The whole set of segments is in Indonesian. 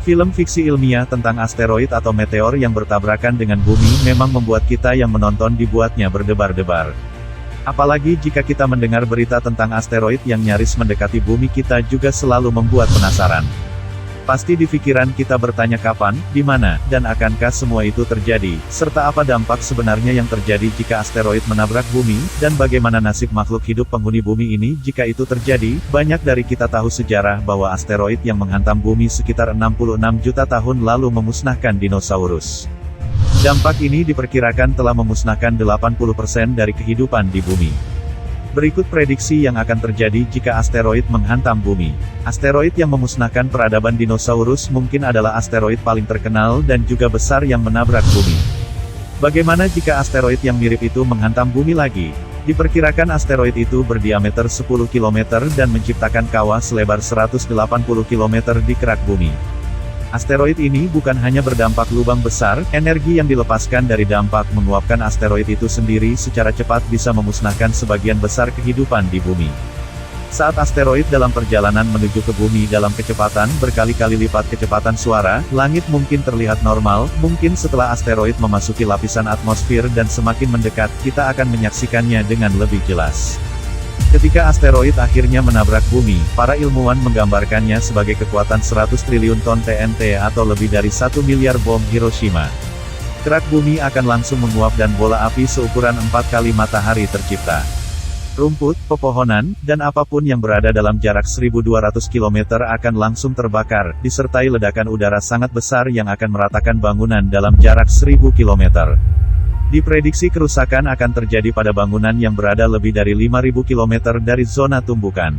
Film fiksi ilmiah tentang asteroid atau meteor yang bertabrakan dengan bumi memang membuat kita yang menonton dibuatnya berdebar-debar. Apalagi jika kita mendengar berita tentang asteroid yang nyaris mendekati bumi, kita juga selalu membuat penasaran. Pasti di pikiran kita bertanya kapan, di mana, dan akankah semua itu terjadi, serta apa dampak sebenarnya yang terjadi jika asteroid menabrak bumi, dan bagaimana nasib makhluk hidup penghuni bumi ini jika itu terjadi. Banyak dari kita tahu sejarah bahwa asteroid yang menghantam bumi sekitar 66 juta tahun lalu memusnahkan dinosaurus. Dampak ini diperkirakan telah memusnahkan 80% dari kehidupan di bumi. Berikut prediksi yang akan terjadi jika asteroid menghantam bumi. Asteroid yang memusnahkan peradaban dinosaurus mungkin adalah asteroid paling terkenal dan juga besar yang menabrak bumi. Bagaimana jika asteroid yang mirip itu menghantam bumi lagi? Diperkirakan asteroid itu berdiameter 10 km dan menciptakan kawah selebar 180 km di kerak bumi. Asteroid ini bukan hanya berdampak lubang besar, energi yang dilepaskan dari dampak menguapkan asteroid itu sendiri secara cepat bisa memusnahkan sebagian besar kehidupan di bumi. Saat asteroid dalam perjalanan menuju ke bumi dalam kecepatan berkali-kali lipat kecepatan suara, langit mungkin terlihat normal. Mungkin setelah asteroid memasuki lapisan atmosfer dan semakin mendekat, kita akan menyaksikannya dengan lebih jelas. Ketika asteroid akhirnya menabrak bumi, para ilmuwan menggambarkannya sebagai kekuatan 100 triliun ton TNT atau lebih dari 1 miliar bom Hiroshima. Kerak bumi akan langsung menguap dan bola api seukuran 4 kali matahari tercipta. Rumput, pepohonan, dan apapun yang berada dalam jarak 1.200 km akan langsung terbakar, disertai ledakan udara sangat besar yang akan meratakan bangunan dalam jarak 1.000 km. Diprediksi kerusakan akan terjadi pada bangunan yang berada lebih dari 5.000 km dari zona tumbukan.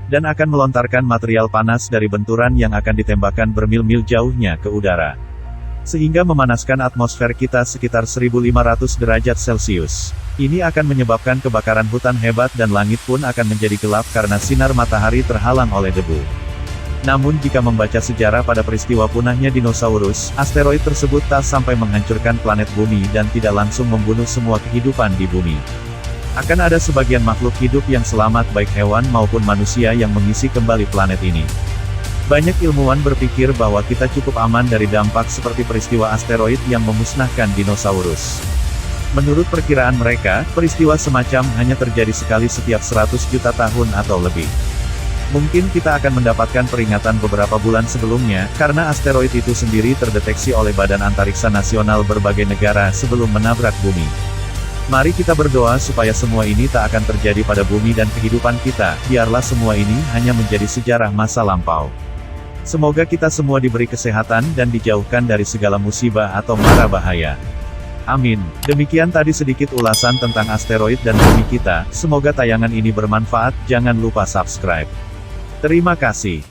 Dan akan melontarkan material panas dari benturan yang akan ditembakkan bermil-mil jauhnya ke udara. Sehingga memanaskan atmosfer kita sekitar 1.500 derajat Celcius. Ini akan menyebabkan kebakaran hutan hebat dan langit pun akan menjadi gelap karena sinar matahari terhalang oleh debu. Namun jika membaca sejarah pada peristiwa punahnya dinosaurus, asteroid tersebut tak sampai menghancurkan planet bumi dan tidak langsung membunuh semua kehidupan di bumi. Akan ada sebagian makhluk hidup yang selamat baik hewan maupun manusia yang mengisi kembali planet ini. Banyak ilmuwan berpikir bahwa kita cukup aman dari dampak seperti peristiwa asteroid yang memusnahkan dinosaurus. Menurut perkiraan mereka, peristiwa semacam hanya terjadi sekali setiap 100 juta tahun atau lebih. Mungkin kita akan mendapatkan peringatan beberapa bulan sebelumnya, karena asteroid itu sendiri terdeteksi oleh Badan Antariksa Nasional berbagai negara sebelum menabrak bumi. Mari kita berdoa supaya semua ini tak akan terjadi pada bumi dan kehidupan kita, biarlah semua ini hanya menjadi sejarah masa lampau. Semoga kita semua diberi kesehatan dan dijauhkan dari segala musibah atau mara bahaya. Amin. Demikian tadi sedikit ulasan tentang asteroid dan bumi kita, semoga tayangan ini bermanfaat, jangan lupa subscribe. Terima kasih.